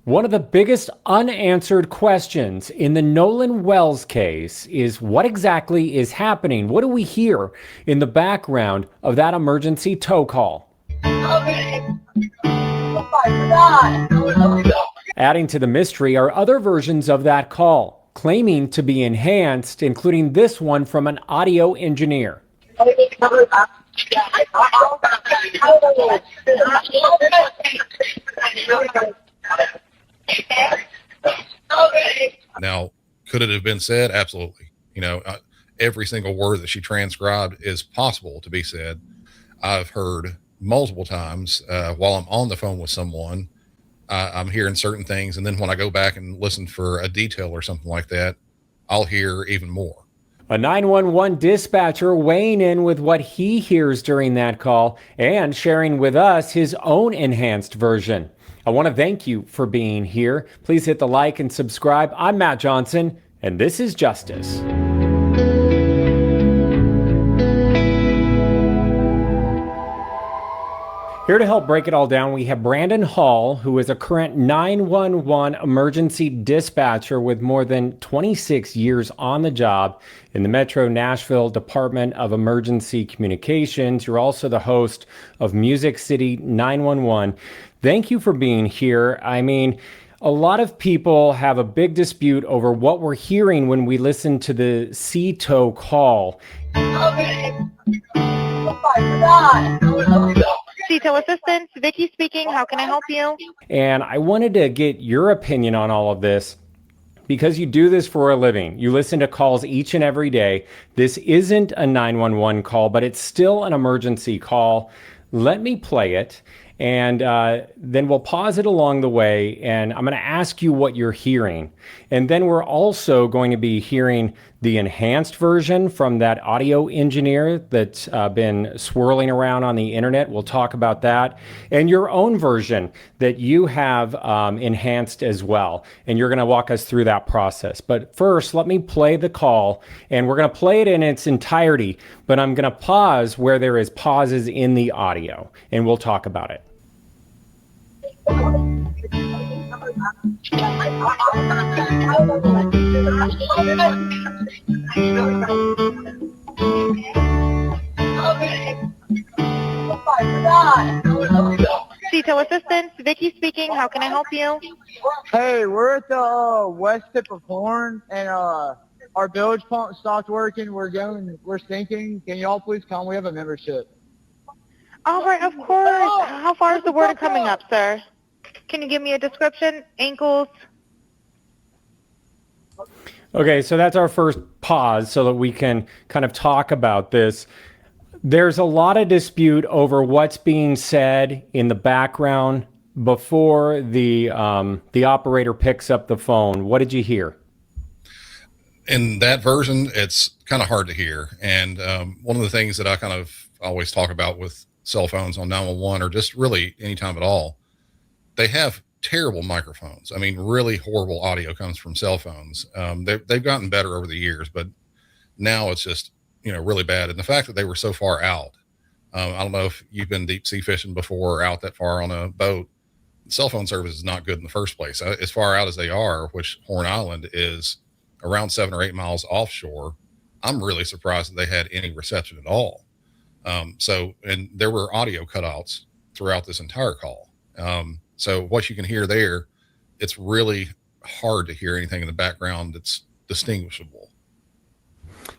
One of the biggest unanswered questions in the Nolan Wells case is what exactly is happening? What do we hear in the background of that emergency tow call? Adding to the mystery are other versions of that call, claiming to be enhanced, including this one from an audio engineer. Now, could it have been said? Absolutely. Every single word that she transcribed is possible to be said. I've heard multiple times while I'm on the phone with someone, I'm hearing certain things. And then when I go back and listen for a detail or something like that, I'll hear even more. A 911 dispatcher weighing in with what he hears during that call and sharing with us his own enhanced version. I want to thank you for being here. Please hit the like and subscribe. I'm Matt Johnson, and this is Justice. Here to help break it all down, we have Brandon Hall, who is a current 911 emergency dispatcher with more than 26 years on the job in the Metro Nashville Department of Emergency Communications. You're also the host of Music City 911. Thank you for being here. I mean, a lot of people have a big dispute over what we're hearing when we listen to the CTOW call. CTOW Assistance, Vicky speaking. How can I help you? And I wanted to get your opinion on all of this because you do this for a living. You listen to calls each and every day. This isn't a 911 call, but it's still an emergency call. Let me play it, and then we'll pause it along the way, and I'm going to ask you what you're hearing. And then we're also going to be hearing the enhanced version from that audio engineer that's been swirling around on the internet. We'll talk about that. And your own version that you have enhanced as well. And you're going to walk us through that process. But first, let me play the call. And we're going to play it in its entirety. But I'm going to pause where there is pauses in the audio. And we'll talk about it. CTOW Assistance, Vicky speaking. How can I help you? Hey, we're at the west tip of Horn, and our bilge pump stopped working. We're sinking. Can y'all please come? We have a membership. All right, of course. How far is the water coming up, sir? Can you give me a description? Ankles? Okay, so that's our first pause so that we can kind of talk about this. There's a lot of dispute over what's being said in the background before the operator picks up the phone. What did you hear? In that version, it's kind of hard to hear. And one of the things that I kind of always talk about with cell phones on 911 or just really anytime at all, they have terrible microphones. I mean, really horrible audio comes from cell phones. They've gotten better over the years, but now it's just, really bad. And the fact that they were so far out, I don't know if you've been deep sea fishing before or out that far on a boat. Cell phone service is not good in the first place. As far out as they are, which Horn Island is around 7 or 8 miles offshore, I'm really surprised that they had any reception at all. And there were audio cutouts throughout this entire call. So what you can hear there, it's really hard to hear anything in the background that's distinguishable.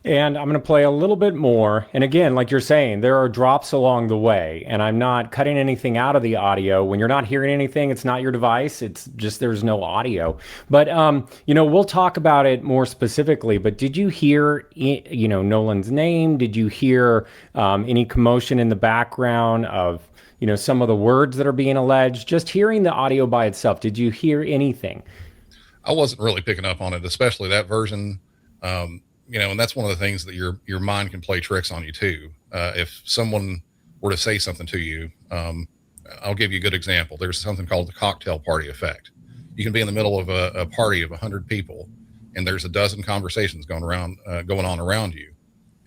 And I'm going to play a little bit more. And again, like you're saying, there are drops along the way, and I'm not cutting anything out of the audio. When you're not hearing anything, it's not your device. It's just there's no audio. But, we'll talk about it more specifically. But did you hear, Nolan's name? Did you hear any commotion in the background of, some of the words that are being alleged? Just hearing the audio by itself, did you hear anything? I wasn't really picking up on it, especially that version. And that's one of the things that your mind can play tricks on you too. If someone were to say something to you, I'll give you a good example. There's something called the cocktail party effect. You can be in the middle of a party of 100 people, and there's a dozen conversations going on around you.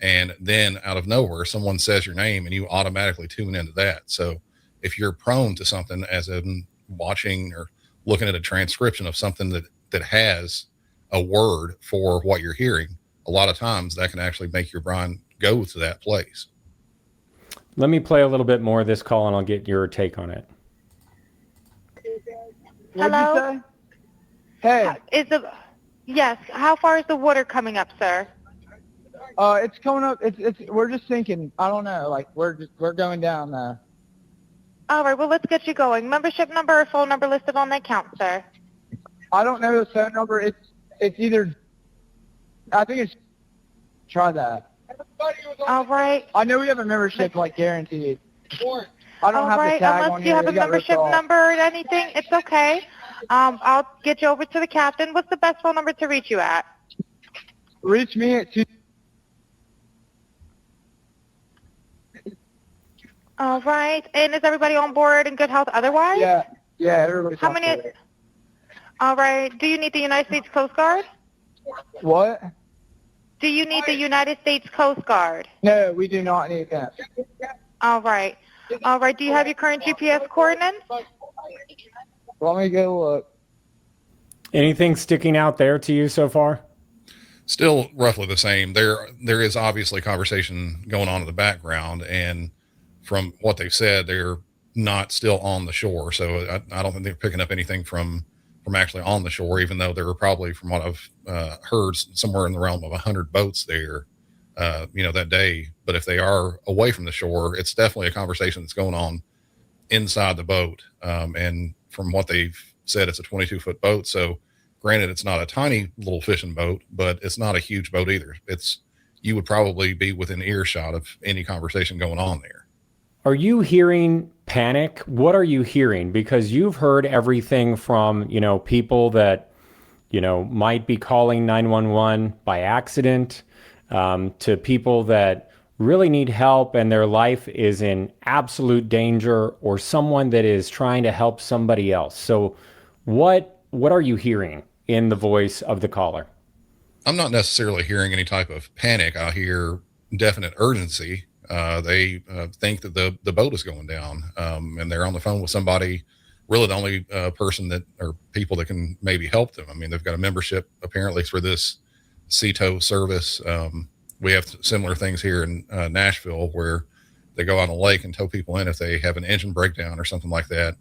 And then out of nowhere, someone says your name and you automatically tune into that. So if you're prone to something as in watching or looking at a transcription of something that has a word for what you're hearing, a lot of times that can actually make your brain go to that place. Let me play a little bit more of this call and I'll get your take on it. What'd Hello? you say? Hey, Yes, how far is the water coming up, sir? it's coming up. We're just sinking. I don't know. Like we're going down. All right, well, let's get you going. Membership number or phone number listed on the account, sir. I don't know the phone number. It's either. I think it's. Try that. All right. I know we have a membership like guaranteed. I don't All have the right, tag unless on you here. have a It got ripped membership off. number or anything, it's okay. I'll get you over to the captain. What's the best phone number to reach you at? Reach me at 2. All right, and is everybody on board in good health otherwise? Yeah, everybody's How on many? board. All right, do you need the United States Coast Guard? What? Do you need the United States Coast Guard? No, we do not need that. All right. All right, do you have your current GPS coordinates? Let me go look. Anything sticking out there to you so far? Still roughly the same. There is obviously conversation going on in the background, and from what they've said, they're not still on the shore. So I don't think they're picking up anything from actually on the shore, even though there were probably, from what I've heard, somewhere in the realm of 100 boats there, that day. But if they are away from the shore, it's definitely a conversation that's going on inside the boat. And from what they've said, it's a 22-foot boat. So granted, it's not a tiny little fishing boat, but it's not a huge boat either. You would probably be within earshot of any conversation going on there. Are you hearing panic? What are you hearing? Because you've heard everything from, people that, might be calling 911 by accident, to people that really need help and their life is in absolute danger, or someone that is trying to help somebody else. So what are you hearing in the voice of the caller? I'm not necessarily hearing any type of panic. I hear definite urgency. They think that the boat is going down, and they're on the phone with somebody, really the only person that, or people that can maybe help them. I mean, they've got a membership apparently for this sea tow service. We have similar things here in Nashville, where they go out on a lake and tow people in if they have an engine breakdown or something like that.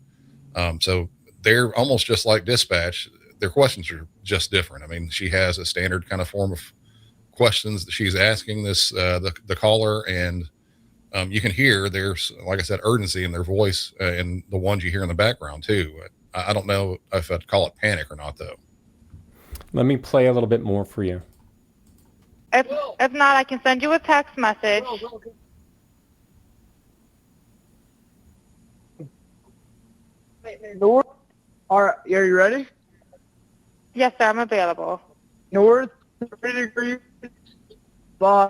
So they're almost just like dispatch. Their questions are just different. I mean, she has a standard kind of form of questions that she's asking the caller, and you can hear there's, like I said, urgency in their voice, and the ones you hear in the background too. I don't know if I'd call it panic or not, though. Let me play a little bit more for you. If not, I can send you a text message. North. All right, are you ready? Yes, sir, I'm available. North 30 degrees. By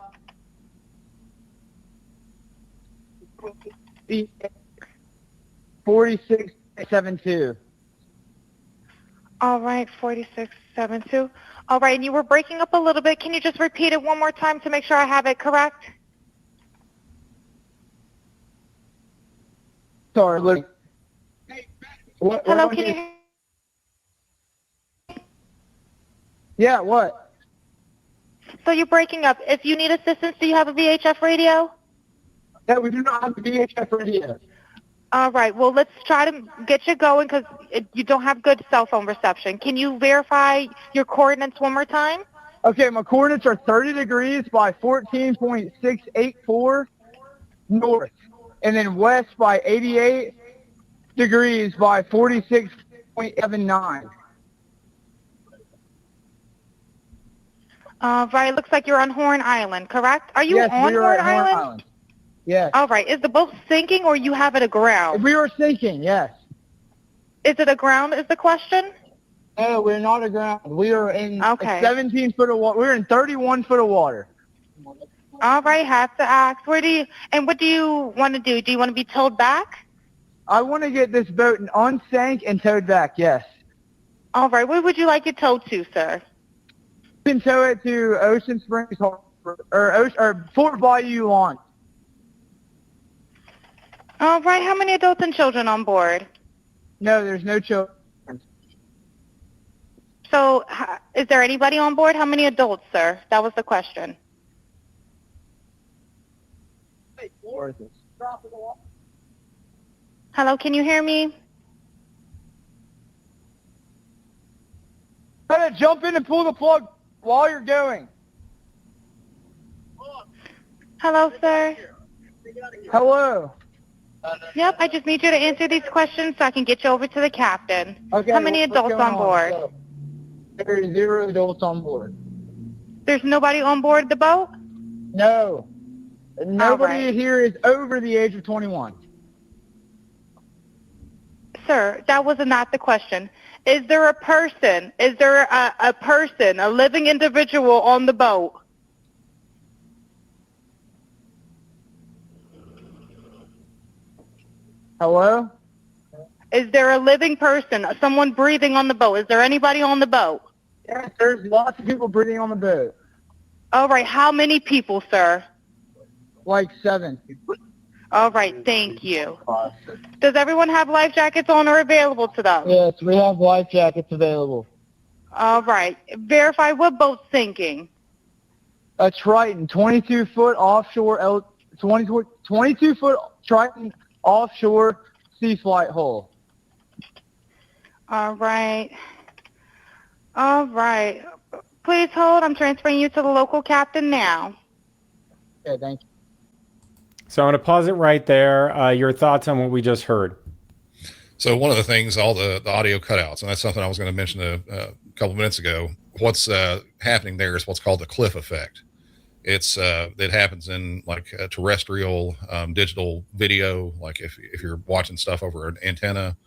4672. All right, 4672. All right, and you were breaking up a little bit. Can you just repeat it one more time to make sure I have it correct? Sorry, look. Hello, can you hear? Yeah, what? So you're breaking up. If you need assistance, do you have a VHF radio? No, we do not have the VHF radio. All right, well, let's try to get you going because you don't have good cell phone reception. Can you verify your coordinates one more time? Okay, my coordinates are 30 degrees by 14.684 north, and then west by 88 degrees by 46.79. Right, looks like you're on Horn Island, correct? Are you Yes, on we are Horn at Horn Island? Island. Yes. All right, is the boat sinking or you have it aground? We were sinking, yes. Is it aground is the question? No, we're not aground. We are in Okay. 17 foot of water. We're in 31 foot of water. All right, have to ask. What do you want to do? Do you want to be towed back? I want to get this boat unsank and towed back, yes. All right, where would you like it towed to, sir? You can tow it to Ocean Springs Harbor, or Fort Bayou Launch. All right, how many adults and children on board? No, there's no children. So is there anybody on board? How many adults, sir? That was the question. Hello, can you hear me? Try to jump in and pull the plug while you're going. Hello, sir. Hello. Yep, I just need you to answer these questions so I can get you over to the captain. Okay. How many what's adults going on board? So, there are 0 adults on board. There's nobody on board the boat? No. Nobody right. here is over the age of 21. Sir, that was not the question. Is there a person? Is there a person, a living individual on the boat? Hello? Is there a living person, someone breathing on the boat? Is there anybody on the boat? Yes, there's lots of people breathing on the boat. All right, how many people, sir? Like 7. All right, thank you. Does everyone have life jackets on or available to them? Yes, we have life jackets available. All right, verify what boat's sinking. A Triton, 22-foot offshore, 22-foot Triton offshore sea flight hull. All right. All right. Please hold. I'm transferring you to the local captain now. Okay, thank you. So I'm going to pause it right there. Your thoughts on what we just heard? So one of the things, all the audio cutouts, and that's something I was going to mention a couple minutes ago. What's happening there is what's called the cliff effect. It happens in like terrestrial digital video, like if you're watching stuff over an antenna,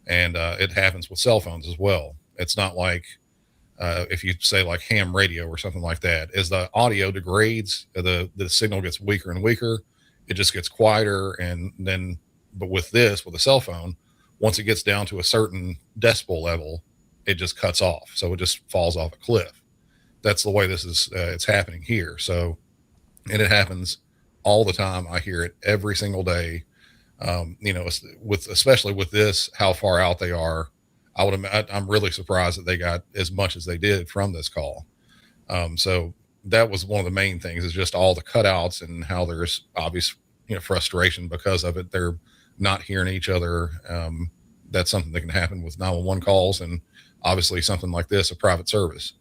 and it happens with cell phones as well. It's not like if you say like ham radio or something like that. As the audio degrades, the signal gets weaker and weaker. It just gets quieter, and then, but with a cell phone, once it gets down to a certain decibel level, it just cuts off. So it just falls off a cliff. That's the way this is, it's happening here. So, and it happens all the time. I hear it every single day. Especially with this, how far out they are, I'm really surprised that they got as much as they did from this call. So that was one of the main things, is just all the cutouts and how there's obvious, frustration because of it. They're not hearing each other. That's something that can happen with 911 calls, and obviously something like this, a private service.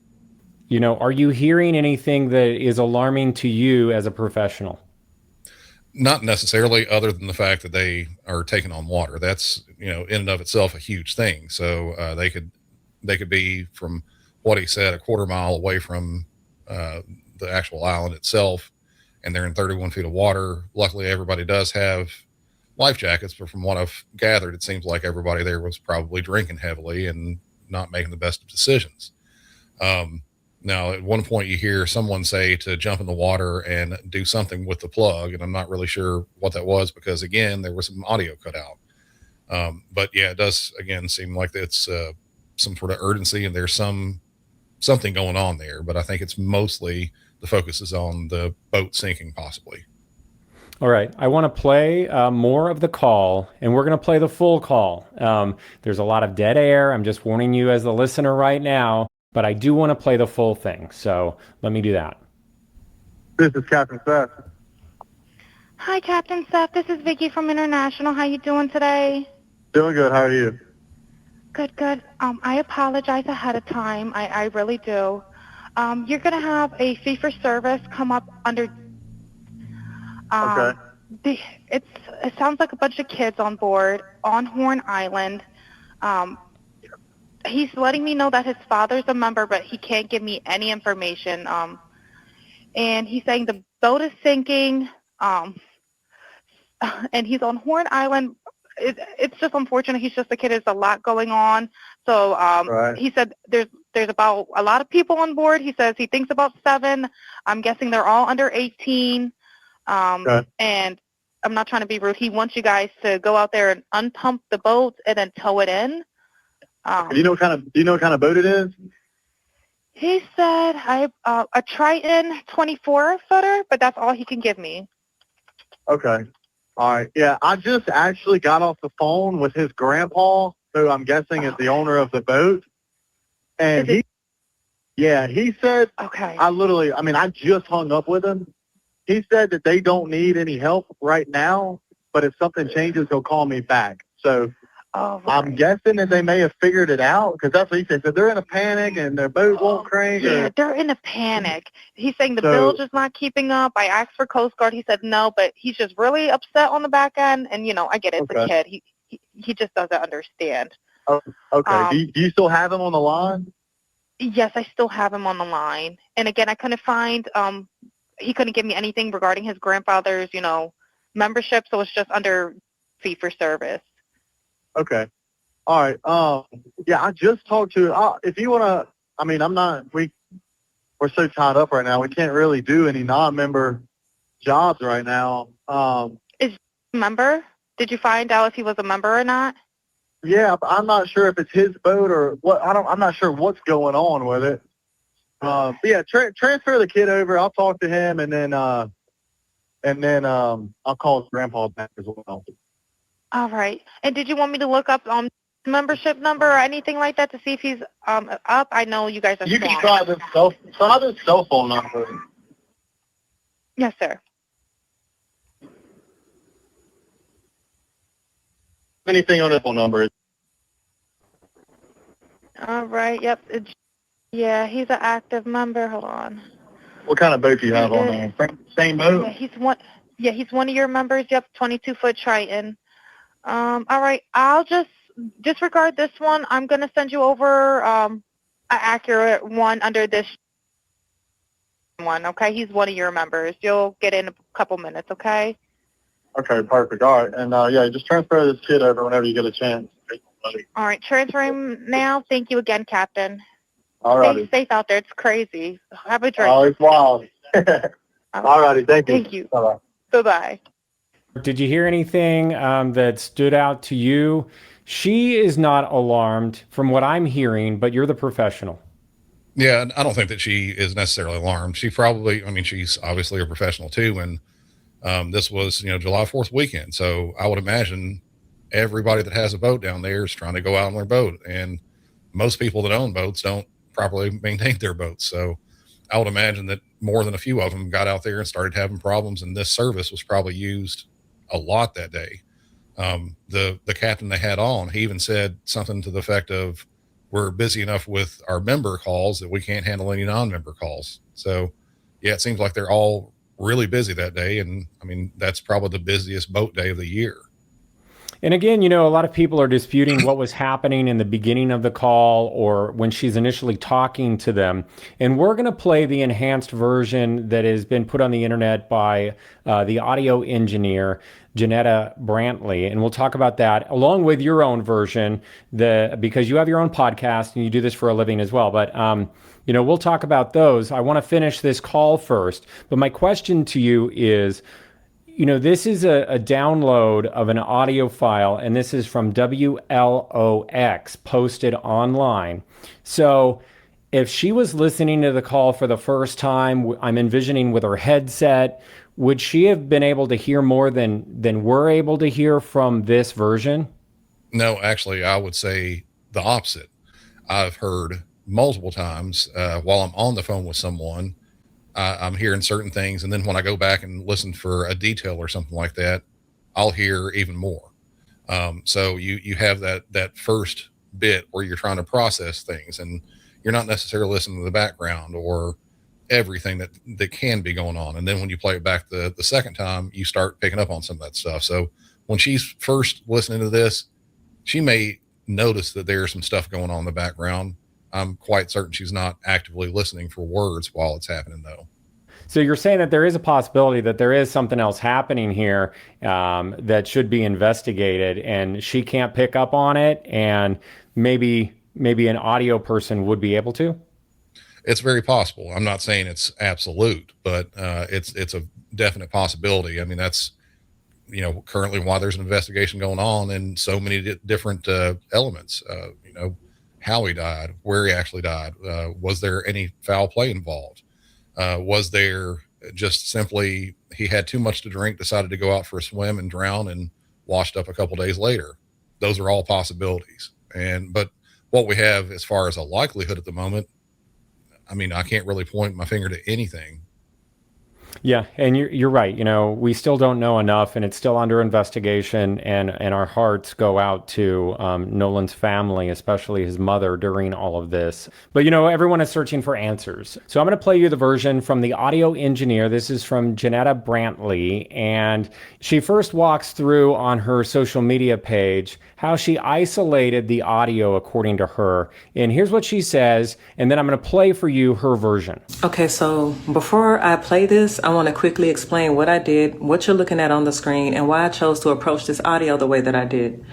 Are you hearing anything that is alarming to you as a professional? Not necessarily, other than the fact that they are taking on water. That's, in and of itself a huge thing. So they could be, from what he said, a quarter mile away from the actual island itself, and they're in 31 feet of water. Luckily, everybody does have life jackets, but from what I've gathered, it seems like everybody there was probably drinking heavily and not making the best of decisions. Now, at one point you hear someone say to jump in the water and do something with the plug, and I'm not really sure what that was, because again, there was some audio cut out. But yeah, it does again seem like it's some sort of urgency, and there's something going on there. But I think it's mostly the focus is on the boat sinking, possibly. All right, I want to play more of the call, and we're going to play the full call. There's a lot of dead air. I'm just warning you as the listener right now. But I do want to play the full thing, so let me do that. This is Captain Seth. Hi, Captain Seth. This is Vicky from International. How you doing today? Doing good. How are you? Good, good. I apologize ahead of time. I really do. You're going to have a fee for service come up under... Okay. It sounds like a bunch of kids on board on Horn Island. He's letting me know that his father's a member, but he can't give me any information. And he's saying the boat is sinking, and he's on Horn Island. It's just unfortunate. He's just a kid. There's a lot going on. So Right. He said there's about a lot of people on board. He says he thinks about 7. I'm guessing they're all under 18. Okay. And I'm not trying to be rude. He wants you guys to go out there and unpump the boat and then tow it in. Do you know what kind of boat it is? He said a Triton 24-footer, but that's all he can give me. Okay. All right. Yeah, I just actually got off the phone with his grandpa, who I'm guessing is the owner of the boat, and Is he Yeah, he said, Okay. I just hung up with him. He said that they don't need any help right now, but if something changes, he'll call me back. So Oh, I'm right. guessing that they may have figured it out, because that's what he said. So they're in a panic and their boat won't crank. Yeah, Or, they're in a panic. He's saying the So- bilge is not keeping up. I asked for Coast Guard. He said no, but he's just really upset on the back end. And, I get it. It's a Okay. kid. He just doesn't understand. okay, do you still have him on the line? Yes, I still have him on the line. And again, I couldn't find, he couldn't give me anything regarding his grandfather's, membership. So it's just under fee for service. Okay. All right. Yeah, I just talked to. If you want to, we're so tied up right now. We can't really do any non-member jobs right now. Member? Did you find out if he was a member or not? Yeah, but I'm not sure if it's his boat or what. I'm not sure what's going on with it. But yeah, transfer the kid over. I'll talk to him, and then I'll call his grandpa back as well. All right. And did you want me to look up membership number or anything like that to see if he's up? I know you guys are You can swamped. try this cell phone number. Yes, sir. Anything on this phone number? All right. Yep. Yeah, he's an active member. Hold on. What kind of boat do you have on there? Same boat? Yeah, he's one of your members. Yep, 22-foot Triton. All right. I'll just disregard this one. I'm gonna send you over an accurate one under this one. Okay. He's one of your members. You'll get in a couple minutes. Okay. Okay, perfect. All right. And, yeah, just transfer this kid over whenever you get a chance. All right. Transferring now. Thank you again, Captain. All Stay righty. safe out there. It's crazy. Have a drink. Oh, it's wild. All righty. Thank you. Thank you. Bye-bye. Bye-bye. Did you hear anything that stood out to you? She is not alarmed from what I'm hearing, but you're the professional. Yeah, I don't think that she is necessarily alarmed. She probably, she's obviously a professional too. And this was, July 4th weekend. So I would imagine everybody that has a boat down there is trying to go out on their boat. And most people that own boats don't properly maintain their boats. So I would imagine that more than a few of them got out there and started having problems. And this service was probably used a lot that day. The captain they had on, he even said something to the effect of, we're busy enough with our member calls that we can't handle any non-member calls. So yeah, it seems like they're all really busy that day. And that's probably the busiest boat day of the year. And again, a lot of people are disputing what was happening in the beginning of the call or when she's initially talking to them. And we're going to play the enhanced version that has been put on the internet by the audio engineer, Janetta Brantley. And we'll talk about that along with your own version, because you have your own podcast and you do this for a living as well. But, we'll talk about those. I want to finish this call first. But my question to you is, this is a download of an audio file, and this is from WLOX posted online. So if she was listening to the call for the first time, I'm envisioning with her headset, would she have been able to hear more than we're able to hear from this version? No, actually, I would say the opposite. I've heard multiple times while I'm on the phone with someone, I'm hearing certain things. And then when I go back and listen for a detail or something like that, I'll hear even more. So you have that first bit where you're trying to process things and you're not necessarily listening to the background or everything that can be going on. And then when you play it back the second time, you start picking up on some of that stuff. So when she's first listening to this, she may notice that there's some stuff going on in the background. I'm quite certain she's not actively listening for words while it's happening, though. So you're saying that there is a possibility that there is something else happening here that should be investigated, and she can't pick up on it, and maybe an audio person would be able to? It's very possible. I'm not saying it's absolute, but it's a definite possibility. That's currently why there's an investigation going on in so many different elements. How he died, where he actually died. Was there any foul play involved? Was there just simply he had too much to drink, decided to go out for a swim and drown and washed up a couple days later? Those are all possibilities. But what we have as far as a likelihood at the moment, I mean, I can't really point my finger to anything. Yeah, and you're right. You know, we still don't know enough, and it's still under investigation. And our hearts go out to Nolan's family, especially his mother, during all of this. But you know, everyone is searching for answers. So I'm going to play you the version from the audio engineer. This is from Janetta Brantley, and she first walks through on her social media page how she isolated the audio according to her. And here's what she says, and then I'm going to play for you her version. Okay, so before I play this, I want to quickly explain what I did, what you're looking at on the screen, and why I chose to approach this audio the way that I did.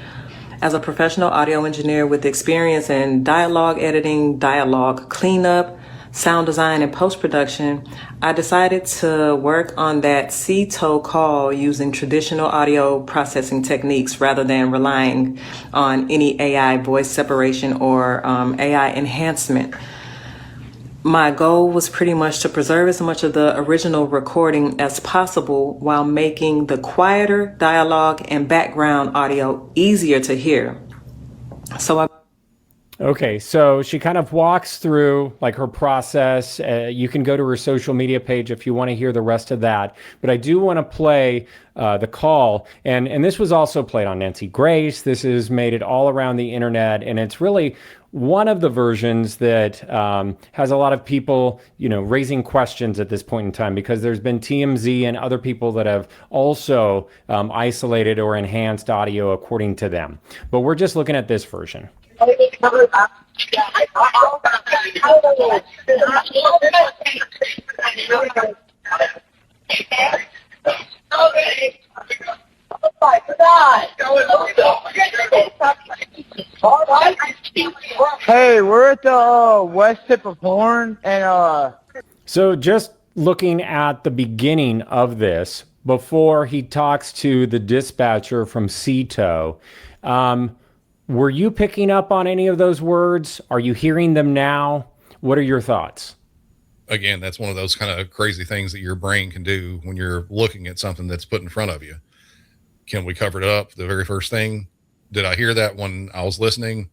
As a professional audio engineer with experience in dialogue editing, dialogue cleanup, sound design, and post-production, I decided to work on that C-toe call using traditional audio processing techniques rather than relying on any AI voice separation or AI enhancement. My goal was pretty much to preserve as much of the original recording as possible while making the quieter dialogue and background audio easier to hear. Okay, so she kind of walks through like her process. You can go to her social media page if you want to hear the rest of that. But I do want to play the call, and this was also played on Nancy Grace. This has made it all around the internet, and it's really one of the versions that has a lot of people, you know, raising questions at this point in time, because there's been TMZ and other people that have also isolated or enhanced audio according to them. But we're just looking at this version. Hey, we're at the west tip of Horn, and So just looking at the beginning of this, before he talks to the dispatcher from CETO, were you picking up on any of those words? Are you hearing them now? What are your thoughts? Again, that's one of those kind of crazy things that your brain can do when you're looking at something that's put in front of you. Can we cover it up? The very first thing, did I hear that when I was listening?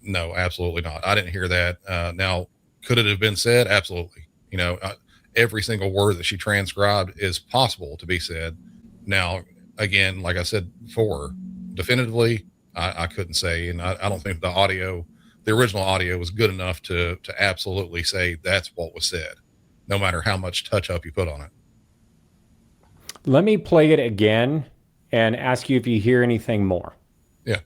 No, absolutely not. I didn't hear that. Now, could it have been said? Absolutely. You know, every single word that she transcribed is possible to be said. Now, again, like I said before, definitively, I couldn't say, and I don't think the original audio was good enough to absolutely say that's what was said, no matter how much touch up you put on it. Let me play it again and ask you if you hear anything more. Yeah.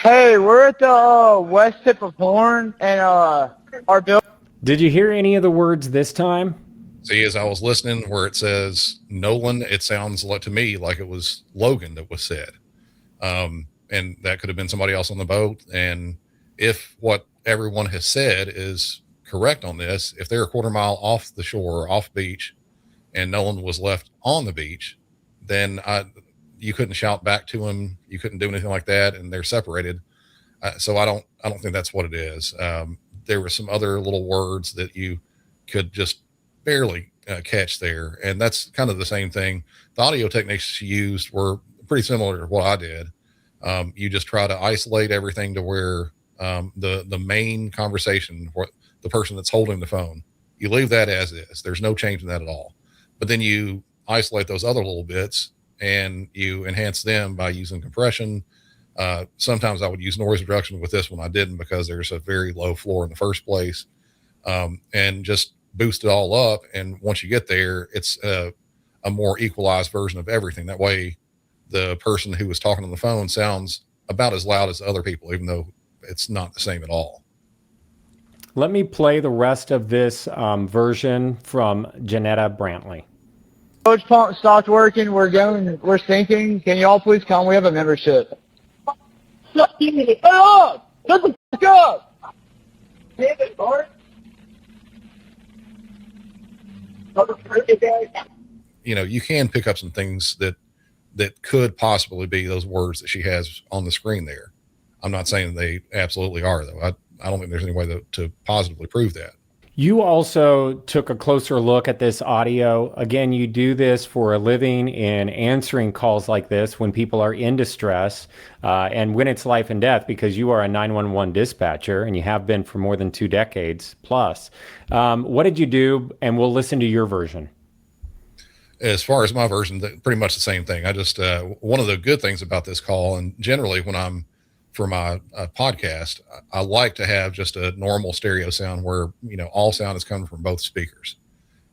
hey, we're at the west tip of Horn, and our building. Did you hear any of the words this time? See, as I was listening where it says Nolan, it sounds like to me like it was Logan that was said. And that could have been somebody else on the boat. And if what everyone has said is correct on this, if they're a quarter mile off the shore, off beach, and Nolan was left on the beach, then you couldn't shout back to him. You couldn't do anything like that. And they're separated. So I don't think that's what it is. There were some other little words that you could just barely catch there. And that's kind of the same thing. The audio techniques she used were pretty similar to what I did. You just try to isolate everything to where the main conversation, for the person that's holding the phone, you leave that as is. There's no change in that at all. But then you isolate those other little bits and you enhance them by using compression. Sometimes I would use noise reduction. With this one, I didn't, because there's a very low floor in the first place, and just boost it all up. And once you get there, it's a more equalized version of everything. That way the person who was talking on the phone sounds about as loud as other people, even though it's not the same at all. Let me play the rest of this version from Janetta Brantley. Coach pump stopped working. We're sinking. Can y'all please come? We have a membership. Shut up! Shut the fuck up! You know, you can pick up some things that could possibly be those words that she has on the screen there. I'm not saying they absolutely are, though. I don't think there's any way to positively prove that. You also took a closer look at this audio. Again, you do this for a living in answering calls like this when people are in distress and when it's life and death, because you are a 911 dispatcher and you have been for more than 2 decades plus. What did you do? And we'll listen to your version. As far as my version, pretty much the same thing. I just, one of the good things about this call, and generally when I'm for my podcast, I like to have just a normal stereo sound where, all sound is coming from both speakers.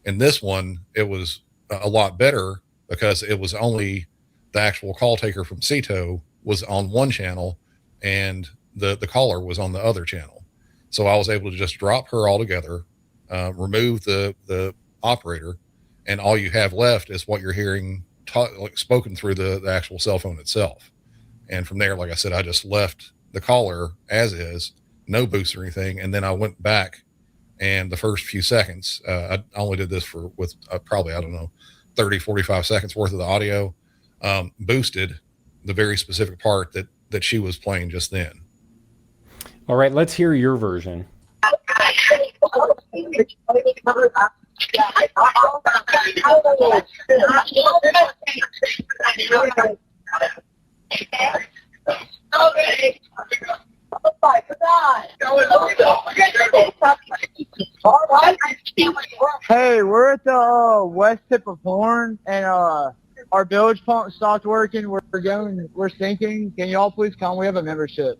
In this one, it was a lot better because it was only the actual call taker from CETO was on one channel and the caller was on the other channel. So I was able to just drop her altogether, remove the operator, and all you have left is what you're hearing spoken through the actual cell phone itself. And from there, like I said, I just left the caller as is, no boost or anything. And then I went back, and the first few seconds, I only did this with probably, 30, 45 seconds worth of the audio, boosted the very specific part that she was playing just then. All right, let's hear your version. Hey, we're at the west tip of Horn, and our bilge pump stopped working. We're sinking. Can y'all please come? We have a membership.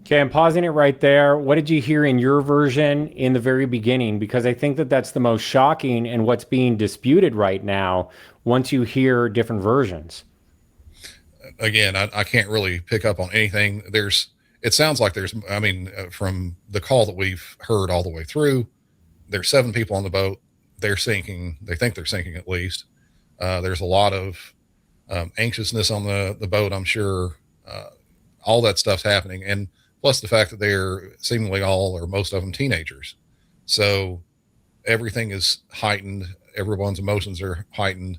Okay, I'm pausing it right there. What did you hear in your version in the very beginning? Because I think that that's the most shocking and what's being disputed right now once you hear different versions. Again, I can't really pick up on anything. It sounds like from the call that we've heard all the way through, there's 7 people on the boat. They're sinking. They think they're sinking at least. There's a lot of anxiousness on the boat, I'm sure. All that stuff's happening. And plus the fact that they're seemingly all or most of them teenagers. So everything is heightened. Everyone's emotions are heightened.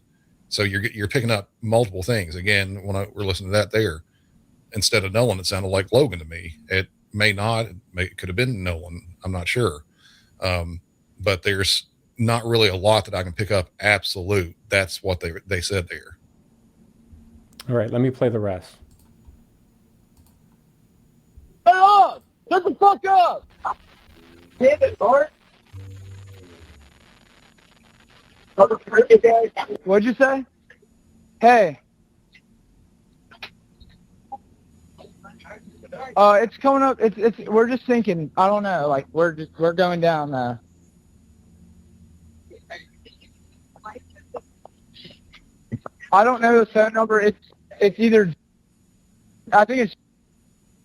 So you're picking up multiple things. Again, when we're listening to that there, instead of Nolan, it sounded like Logan to me. It may not, it could have been Nolan. I'm not sure. But there's not really a lot that I can pick up absolute. That's what they said there. All right, let me play the rest. Shut the fuck up! Damn it, Bart. What'd you say? Hey. It's coming up. We're just thinking. I don't know. Like we're going down. I don't know the phone number. It's either. I think it's.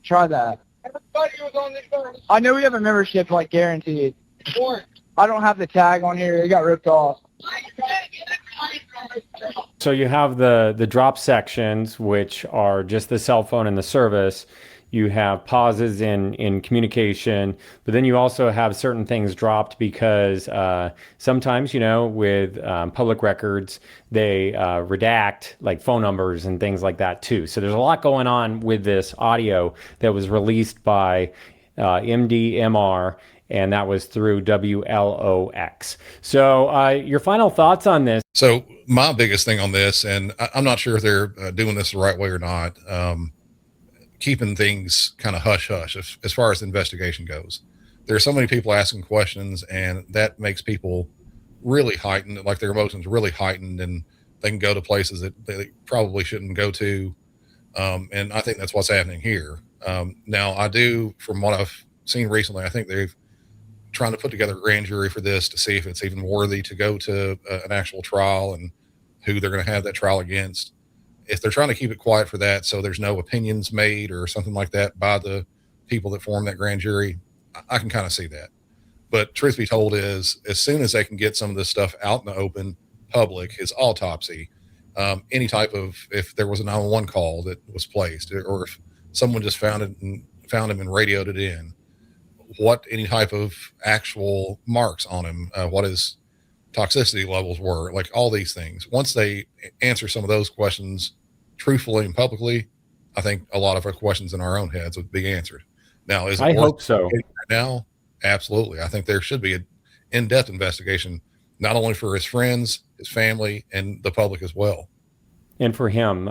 Try that. Everybody was on this phone. I know we have a membership, like guaranteed. I don't have the tag on here. It got ripped off. So you have the drop sections, which are just the cell phone and the service. You have pauses in communication, but then you also have certain things dropped because sometimes, with public records, they redact like phone numbers and things like that too. So there's a lot going on with this audio that was released by MDMR, and that was through WLOX. So your final thoughts on this? So my biggest thing on this, and I'm not sure if they're doing this the right way or not, keeping things kind of hush-hush as far as the investigation goes. There are so many people asking questions, and that makes people really heightened, like their emotions really heightened, and they can go to places that they probably shouldn't go to. And I think that's what's happening here. Now, I do, from what I've seen recently, I think they've trying to put together a grand jury for this to see if it's even worthy to go to an actual trial and who they're going to have that trial against. If they're trying to keep it quiet for that, so there's no opinions made or something like that by the people that form that grand jury, I can kind of see that. But truth be told is, as soon as they can get some of this stuff out in the open, public, his autopsy, any type of, if there was a 911 call that was placed, or if someone just found him and radioed it in, what any type of actual marks on him, what his toxicity levels were, like all these things. Once they answer some of those questions truthfully and publicly, I think a lot of our questions in our own heads would be answered. Now, is it I worth hope so. investigating right now? Absolutely. I think there should be an in-depth investigation, not only for his friends, his family, and the public as well. And for him,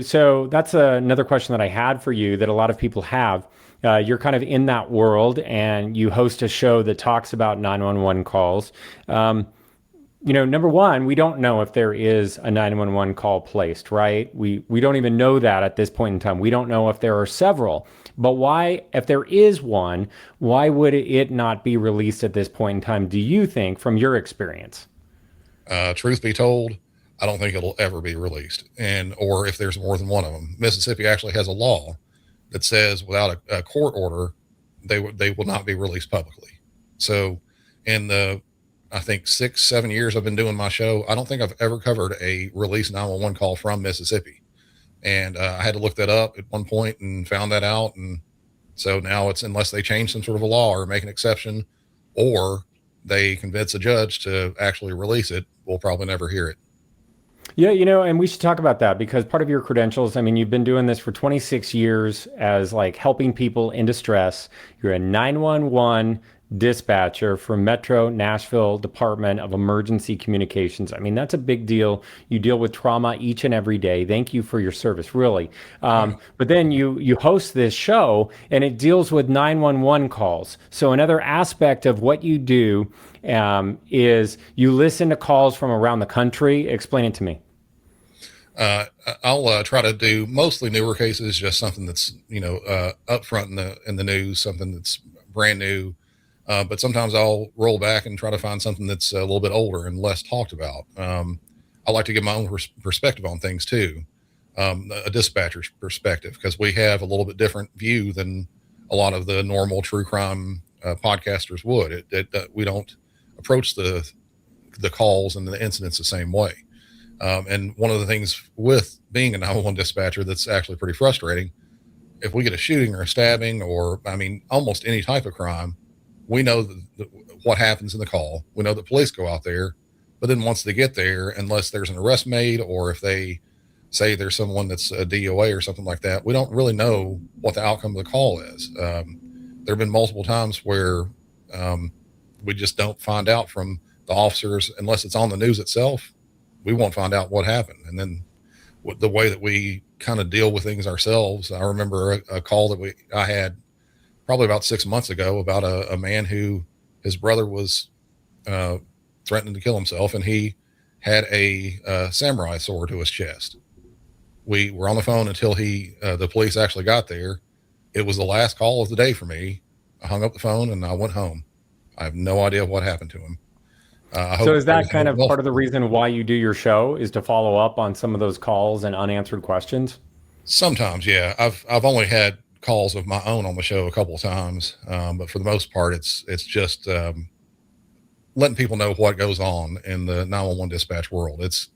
so that's another question that I had for you that a lot of people have. You're kind of in that world and you host a show that talks about 911 calls. Number one, we don't know if there is a 911 call placed, right? We don't even know that at this point in time. We don't know if there are several. But why, if there is one, why would it not be released at this point in time, do you think, from your experience? Truth be told, I don't think it'll ever be released. Or if there's more than one of them. Mississippi actually has a law that says without a court order, they will not be released publicly. So in the, I think 6-7 years I've been doing my show, I don't think I've ever covered a released 911 call from Mississippi. And I had to look that up at one point and found that out. And so now it's, unless they change some sort of a law or make an exception, or they convince a judge to actually release it, we'll probably never hear it. Yeah, and we should talk about that because part of your credentials, I mean, you've been doing this for 26 years as like helping people in distress. You're a 911 dispatcher for Metro Nashville Department of Emergency Communications. I mean, that's a big deal. You deal with trauma each and every day. Thank you for your service, really. But then you host this show and it deals with 911 calls. So another aspect of what you do is you listen to calls from around the country. Explain it to me. I'll try to do mostly newer cases, just something that's up front in the news, something that's brand new. But sometimes I'll roll back and try to find something that's a little bit older and less talked about. I like to give my own perspective on things too, a dispatcher's perspective, because we have a little bit different view than a lot of the normal true crime podcasters would. We don't approach the calls and the incidents the same way. And one of the things with being a 911 dispatcher that's actually pretty frustrating, if we get a shooting or a stabbing or, almost any type of crime, we know what happens in the call. We know that police go out there, but then once they get there, unless there's an arrest made or if they say there's someone that's a DOA or something like that, we don't really know what the outcome of the call is. There have been multiple times where we just don't find out from the officers unless it's on the news itself. We won't find out what happened. And then the way that we kind of deal with things ourselves, I remember a call that I had probably about 6 months ago about a man who his brother was threatening to kill himself, and he had a samurai sword to his chest. We were on the phone until the police actually got there. It was the last call of the day for me. I hung up the phone and I went home. I have no idea what happened to him. So is that kind of part of the reason why you do your show, is to follow up on some of those calls and unanswered questions? Sometimes, yeah. I've only had calls of my own on the show a couple of times, but for the most part, it's just letting people know what goes on in the 911 dispatch world. It's,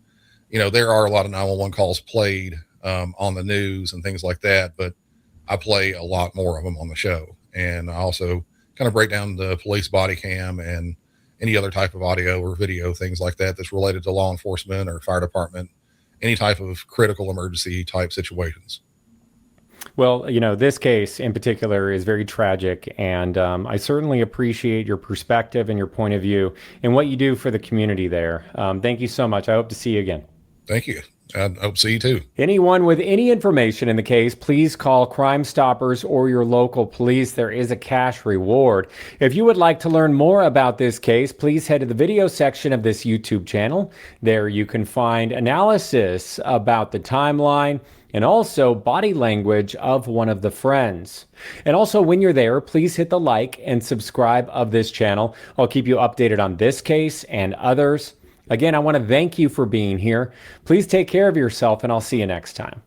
there are a lot of 911 calls played on the news and things like that, but I play a lot more of them on the show. And I also kind of break down the police body cam and any other type of audio or video, things like that, that's related to law enforcement or fire department, any type of critical emergency type situations. Well, this case in particular is very tragic, and I certainly appreciate your perspective and your point of view and what you do for the community there. Thank you so much. I hope to see you again. Thank you. I hope to see you too. Anyone with any information in the case, please call Crime Stoppers or your local police. There is a cash reward. If you would like to learn more about this case, please head to the video section of this YouTube channel. There you can find analysis about the timeline and also body language of one of the friends. And also, when you're there, please hit the like and subscribe of this channel. I'll keep you updated on this case and others. Again, I want to thank you for being here. Please take care of yourself, and I'll see you next time.